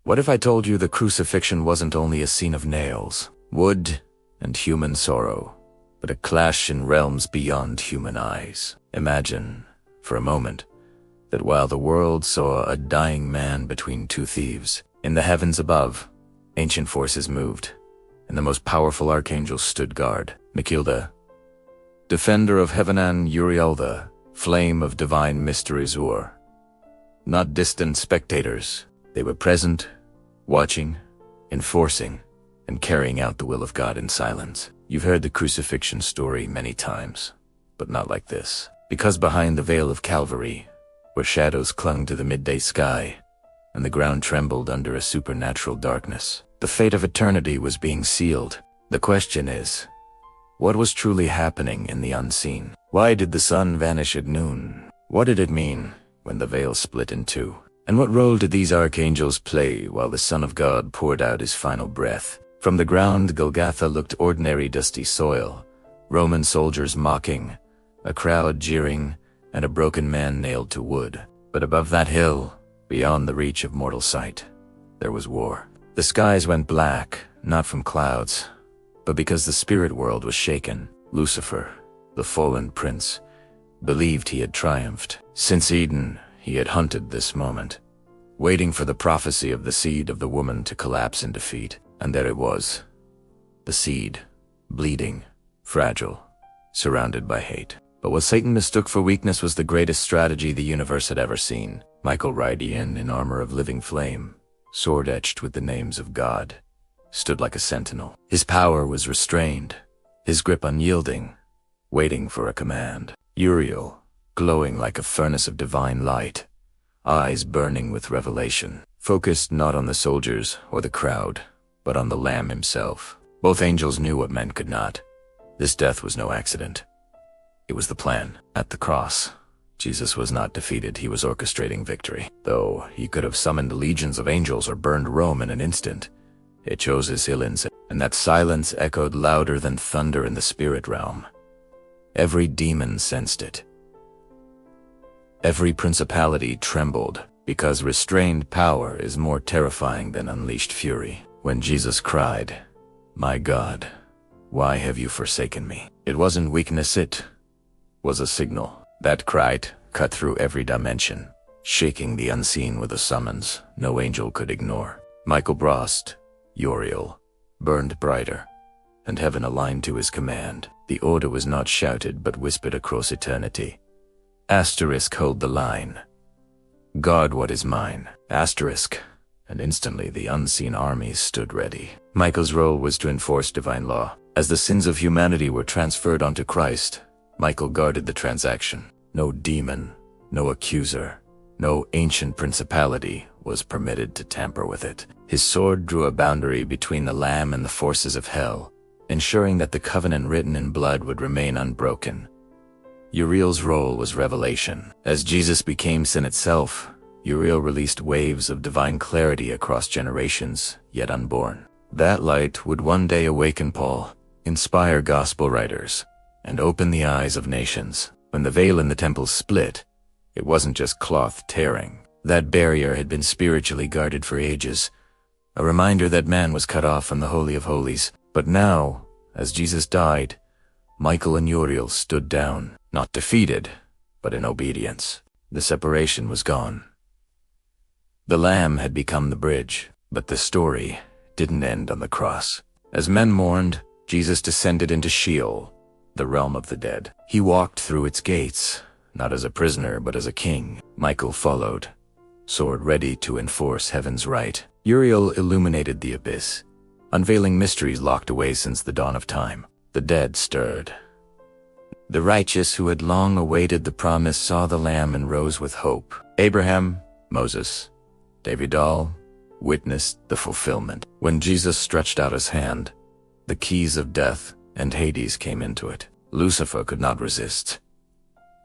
What if I told you the crucifixion wasn't only a scene of nails, wood, and human sorrow, but a clash in realms beyond human eyes? Imagine, for a moment, that while the world saw a dying man between two thieves, in the heavens above, ancient forces moved, and the most powerful archangels stood guard. Michael, the defender of heaven, and Uriel, the flame of divine mysteries, were not distant spectators. They were present, watching, enforcing, and carrying out the will of God in silence. You've heard the crucifixion story many times, but not like this. Because behind the veil of Calvary, where shadows clung to the midday sky, and the ground trembled under a supernatural darkness, the fate of eternity was being sealed. The question is, what was truly happening in the unseen? Why did the sun vanish at noon? What did it mean when the veil split in two? And what role did these archangels play while the Son of God poured out his final breath? From the ground, Golgotha looked ordinary dusty soil, Roman soldiers mocking, a crowd jeering, and a broken man nailed to wood. But above that hill, beyond the reach of mortal sight, there was war. The skies went black, not from clouds, but because the spirit world was shaken. Lucifer, the fallen prince, believed he had triumphed. Since Eden, he had hunted this moment, waiting for the prophecy of the seed of the woman to collapse in defeat. And there it was, the seed, bleeding, fragile, surrounded by hate. But what Satan mistook for weakness was the greatest strategy the universe had ever seen. Michael Rydian, in armor of living flame, sword etched with the names of God, stood like a sentinel. His power was restrained, his grip unyielding, waiting for a command. Uriel, glowing like a furnace of divine light, eyes burning with revelation, focused not on the soldiers or the crowd, but on the Lamb himself. Both angels knew what men could not. This death was no accident. It was the plan. At the cross, Jesus was not defeated, he was orchestrating victory. Though he could have summoned legions of angels or burned Rome in an instant, it chose his silence, and that silence echoed louder than thunder in the spirit realm. Every demon sensed it. Every principality trembled, because restrained power is more terrifying than unleashed fury. When Jesus cried, "My God, why have you forsaken me?" it wasn't weakness, it was a signal. That cry cut through every dimension, shaking the unseen with a summons no angel could ignore. Michael Brost, Uriel, burned brighter, and heaven aligned to his command. The order was not shouted but whispered across eternity. Asterisk, hold the line. God, what is mine? Asterisk. And instantly the unseen armies stood ready. Michael's role was to enforce divine law. As the sins of humanity were transferred onto Christ, Michael guarded the transaction. No demon, no accuser, no ancient principality was permitted to tamper with it. His sword drew a boundary between the Lamb and the forces of hell, ensuring that the covenant written in blood would remain unbroken. Uriel's role was revelation. As Jesus became sin itself, Uriel released waves of divine clarity across generations, yet unborn. That light would one day awaken Paul, inspire gospel writers, and open the eyes of nations. When the veil in the temple split, it wasn't just cloth tearing. That barrier had been spiritually guarded for ages, a reminder that man was cut off from the Holy of Holies. But now, as Jesus died, Michael and Uriel stood down, not defeated, but in obedience. The separation was gone. The Lamb had become the bridge, but the story didn't end on the cross. As men mourned, Jesus descended into Sheol, the realm of the dead. He walked through its gates, not as a prisoner but as a king. Michael followed, sword ready to enforce heaven's right. Uriel illuminated the abyss, unveiling mysteries locked away since the dawn of time. The dead stirred. The righteous who had long awaited the promise saw the Lamb and rose with hope. Abraham, Moses, David all witnessed the fulfillment. When Jesus stretched out his hand, the keys of death and Hades came into it. Lucifer could not resist.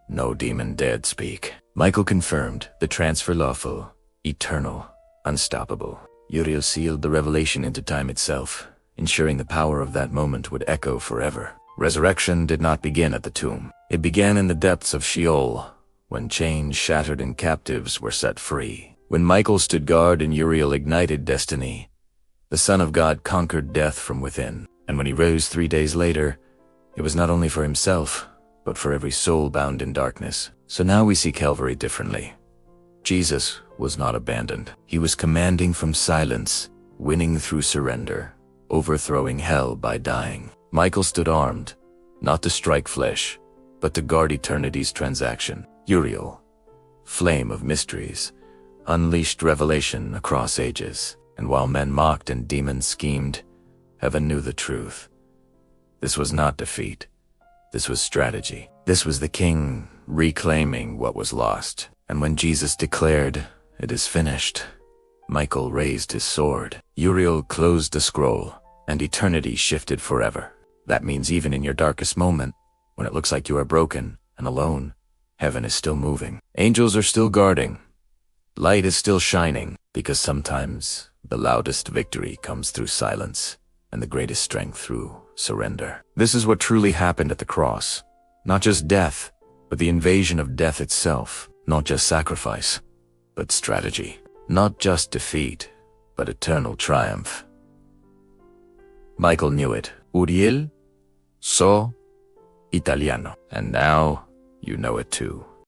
No demon dared speak. Michael confirmed the transfer lawful, eternal, unstoppable. Uriel sealed the revelation into time itself, ensuring the power of that moment would echo forever. Resurrection did not begin at the tomb. It began in the depths of Sheol, when chains shattered and captives were set free. When Michael stood guard and Uriel ignited destiny, the Son of God conquered death from within. And when he rose 3 days later, it was not only for himself, but for every soul bound in darkness. So now we see Calvary differently. Jesus was not abandoned. He was commanding from silence, winning through surrender, overthrowing hell by dying. Michael stood armed, not to strike flesh, but to guard eternity's transaction. Uriel, flame of mysteries, unleashed revelation across ages. And while men mocked and demons schemed, heaven knew the truth. This was not defeat. This was strategy. This was the King reclaiming what was lost. And when Jesus declared, "It is finished," Michael raised his sword. Uriel closed the scroll, and eternity shifted forever. That means even in your darkest moment, when it looks like you are broken and alone, heaven is still moving. Angels are still guarding. Light is still shining, because sometimes the loudest victory comes through silence, and the greatest strength through surrender. This is what truly happened at the cross. Not just death, but the invasion of death itself. Not just sacrifice, but strategy. Not just defeat, but eternal triumph. Michael knew it. Uriel, so italiano. And now you know it too.